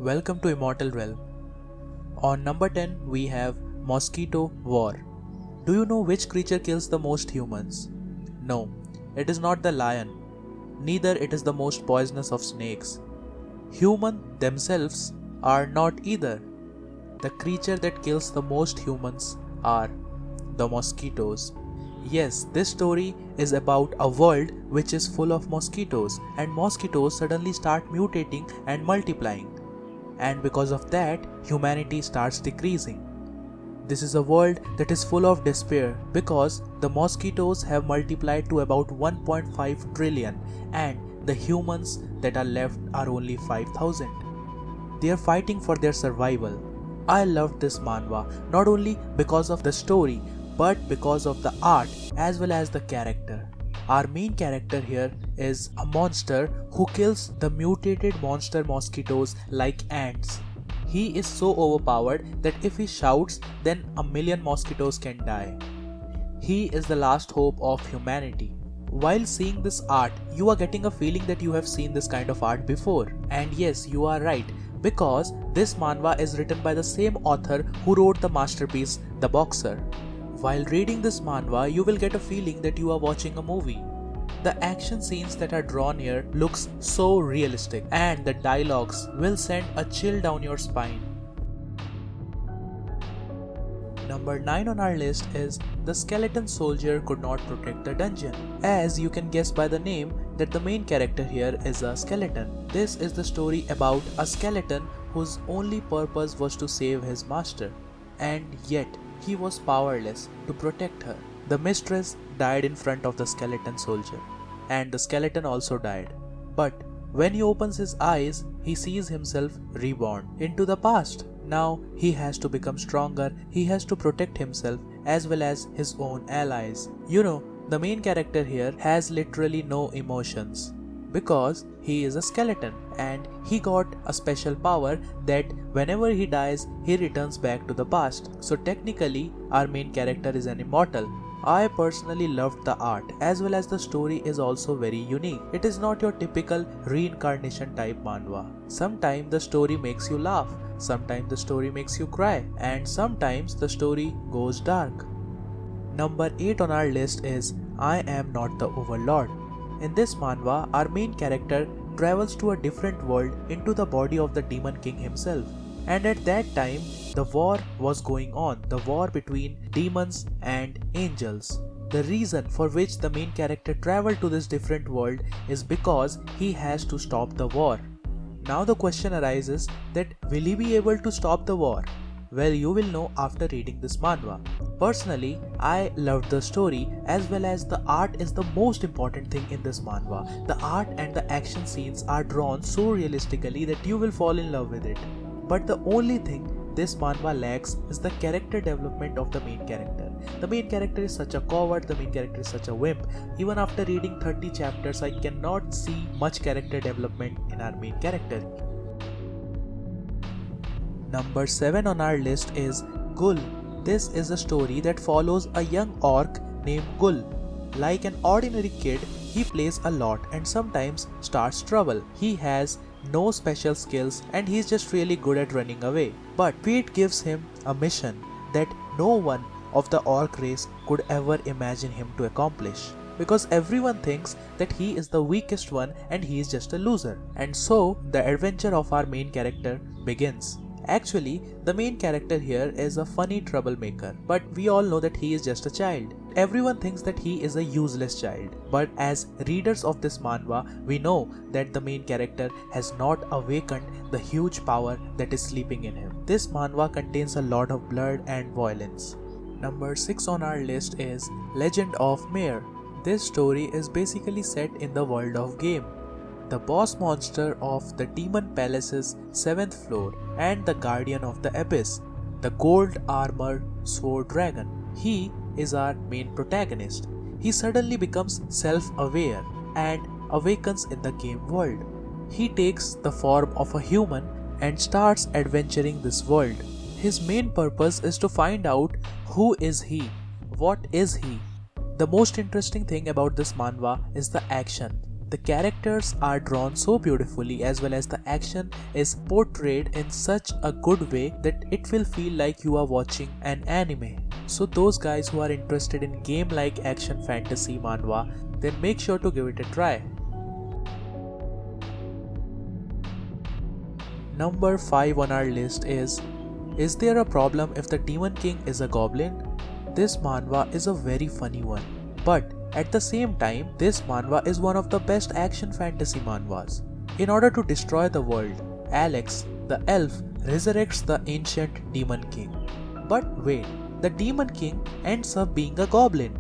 Welcome to Immortal Realm. On number 10 we have Mosquito War. Do you know which creature kills the most humans? No, it is not the lion. Neither it is the most poisonous of snakes. Humans themselves are not either. The creature that kills the most humans are the mosquitoes. Yes, this story is about a world which is full of mosquitoes, and mosquitoes suddenly start mutating and multiplying. And because of that, humanity starts decreasing. This is a world that is full of despair because the mosquitoes have multiplied to about 1.5 trillion and the humans that are left are only 5,000. They are fighting for their survival. I loved this manhwa not only because of the story but because of the art as well as the character. Our main character here is a monster who kills the mutated monster mosquitoes like ants. He is so overpowered that if he shouts, then a million mosquitoes can die. He is the last hope of humanity. While seeing this art, you are getting a feeling that you have seen this kind of art before. And yes, you are right, because this manhwa is written by the same author who wrote the masterpiece The Boxer. While reading this manhwa, you will get a feeling that you are watching a movie. The action scenes that are drawn here looks so realistic, and the dialogues will send a chill down your spine. Number 9 on our list is The Skeleton Soldier Could Not Protect the Dungeon. As you can guess by the name that the main character here is a skeleton. This is the story about a skeleton whose only purpose was to save his master, and yet he was powerless to protect her. The mistress died in front of the skeleton soldier, and the skeleton also died. But when he opens his eyes, he sees himself reborn into the past. Now he has to become stronger, he has to protect himself as well as his own allies. You know, the main character here has literally no emotions because he is a skeleton and he got a special power that whenever he dies, he returns back to the past. So technically, our main character is an immortal. I personally loved the art as well as the story is also very unique. It is not your typical reincarnation type manhwa. Sometimes the story makes you laugh, sometimes the story makes you cry, and sometimes the story goes dark. Number 8 on our list is I Am Not the Overlord. In this manhwa, our main character travels to a different world into the body of the Demon King himself. And at that time, the war was going on, the war between demons and angels. The reason for which the main character traveled to this different world is because he has to stop the war. Now the question arises that will he be able to stop the war? Well, you will know after reading this manhwa. Personally, I loved the story as well as the art is the most important thing in this manhwa. The art and the action scenes are drawn so realistically that you will fall in love with it. But the only thing this manhwa lacks is the character development of the main character. The main character is such a coward, the main character is such a wimp. Even after reading 30 chapters, I cannot see much character development in our main character. Number 7 on our list is Gul. This is a story that follows a young orc named Gul. Like an ordinary kid, he plays a lot and sometimes starts trouble. He has no special skills and he's just really good at running away. But fate gives him a mission that no one of the orc race could ever imagine him to accomplish. Because everyone thinks that he is the weakest one and he is just a loser. And so the adventure of our main character begins. Actually, the main character here is a funny troublemaker, but we all know that he is just a child. Everyone thinks that he is a useless child, but as readers of this manhwa, we know that the main character has not awakened the huge power that is sleeping in him. This manhwa contains a lot of blood and violence. Number 6 on our list is Legend of Mare. This story is basically set in the world of game. The boss monster of the Demon Palace's 7th floor and the guardian of the abyss, the gold armor sword dragon. He is our main protagonist. He suddenly becomes self-aware and awakens in the game world. He takes the form of a human and starts adventuring this world. His main purpose is to find out who is he, what is he. The most interesting thing about this manhwa is the action. The characters are drawn so beautifully as well as the action is portrayed in such a good way that it will feel like you are watching an anime. So those guys who are interested in game-like action fantasy manhwa, then make sure to give it a try. Number 5 on our list is there a problem if the Demon King is a goblin? This manhwa is a very funny one, but at the same time, this manhwa is one of the best action fantasy manhwas. In order to destroy the world, Alex, the elf, resurrects the ancient Demon King. But wait, the Demon King ends up being a goblin.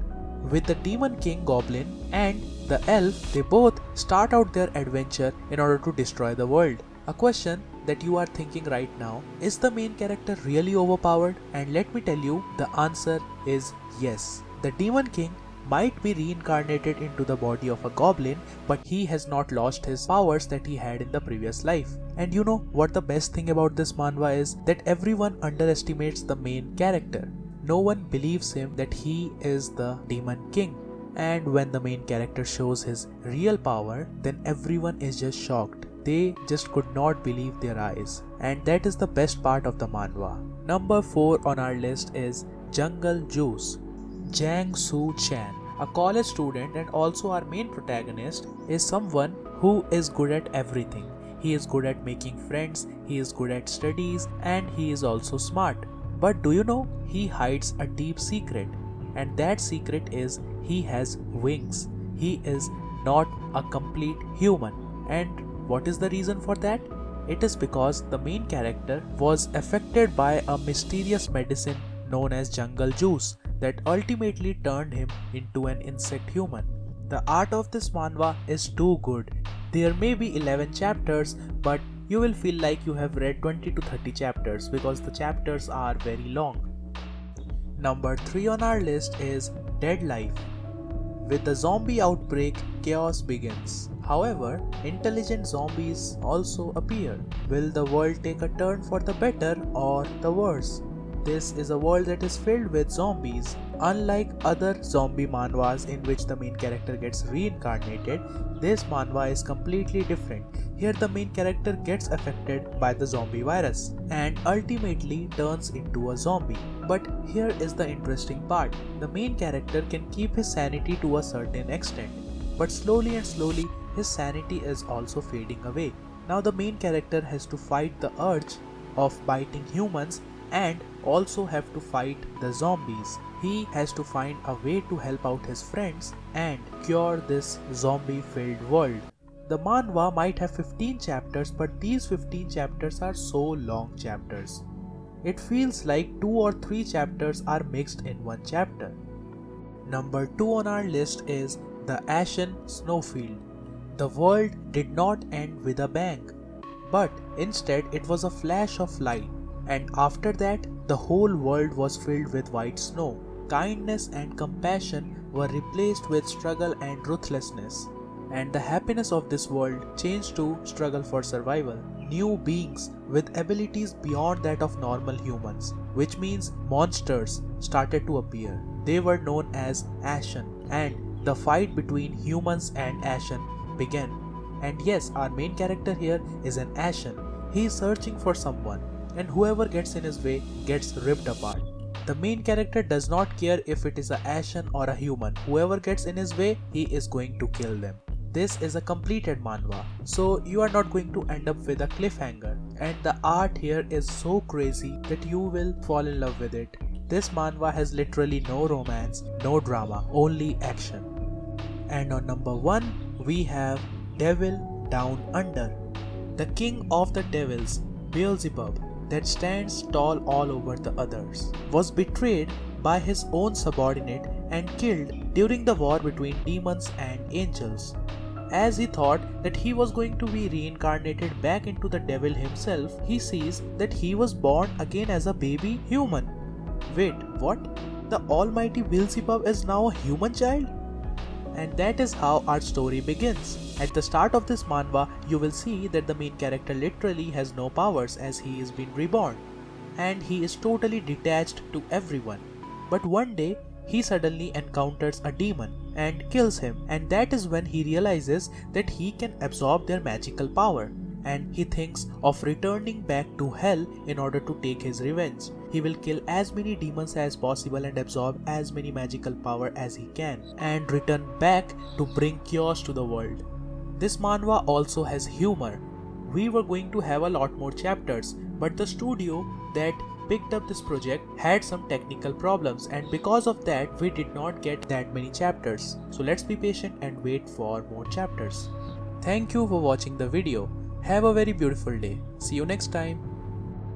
With the Demon King goblin and the elf, they both start out their adventure in order to destroy the world. A question that you are thinking right now, is the main character really overpowered? And let me tell you, the answer is yes. The Demon King might be reincarnated into the body of a goblin, but he has not lost his powers that he had in the previous life. And you know what the best thing about this manhwa is? That everyone underestimates the main character. No one believes him that he is the Demon King. And when the main character shows his real power, then everyone is just shocked. They just could not believe their eyes. And that is the best part of the manhwa. Number 4 on our list is Jungle Juice. Jang Soo Chan, a college student and also our main protagonist, is someone who is good at everything. He is good at making friends, he is good at studies, and he is also smart. But do you know, he hides a deep secret, and that secret is he has wings. He is not a complete human. And what is the reason for that? It is because the main character was affected by a mysterious medicine known as jungle juice that ultimately turned him into an insect human. The art of this manhwa is too good. There may be 11 chapters, but you will feel like you have read 20 to 30 chapters because the chapters are very long. Number 3 on our list is Dead Life. With the zombie outbreak, chaos begins. However, intelligent zombies also appear. Will the world take a turn for the better or the worse? This is a world that is filled with zombies. Unlike other zombie manhwas in which the main character gets reincarnated, this manhwa is completely different. Here the main character gets affected by the zombie virus and ultimately turns into a zombie. But here is the interesting part. The main character can keep his sanity to a certain extent, but slowly and slowly his sanity is also fading away. Now the main character has to fight the urge of biting humans and also have to fight the zombies. He has to find a way to help out his friends and cure this zombie-filled world. The manhwa might have 15 chapters, but these 15 chapters are so long chapters. It feels like 2 or 3 chapters are mixed in one chapter. Number 2 on our list is the ASHEN Snowfield. The world did not end with a bang, but instead it was a flash of light. And after that, the whole world was filled with white snow. Kindness and compassion were replaced with struggle and ruthlessness. And the happiness of this world changed to struggle for survival. New beings with abilities beyond that of normal humans, which means monsters, started to appear. They were known as ASHEN, and the fight between humans and ASHEN began. And yes, our main character here is an ASHEN. He is searching for someone, and whoever gets in his way gets ripped apart. The main character does not care if it is a ASHEN or a human. Whoever gets in his way, he is going to kill them. This is a completed manhwa, so you are not going to end up with a cliffhanger. And the art here is so crazy that you will fall in love with it. This manhwa has literally no romance, no drama, only action. And on number 1, we have Devil Down Under. The king of the devils, Beelzebub, that stands tall all over the others, was betrayed by his own subordinate and killed during the war between demons and angels. As he thought that he was going to be reincarnated back into the devil himself, he sees that he was born again as a baby human. Wait, what? The almighty Beelzebub is now a human child? And that is how our story begins. At the start of this manhwa, you will see that the main character literally has no powers as he is being reborn, and he is totally detached to everyone. But one day, he suddenly encounters a demon, and kills him, and that is when he realizes that he can absorb their magical power, and he thinks of returning back to hell in order to take his revenge. He will kill as many demons as possible and absorb as many magical power as he can and return back to bring chaos to the world. This manhwa also has humor. We were going to have a lot more chapters, but the studio that picked up this project had some technical problems, and because of that we did not get that many chapters. So let's be patient and wait for more chapters. Thank you for watching the video. Have a very beautiful day. See you next time.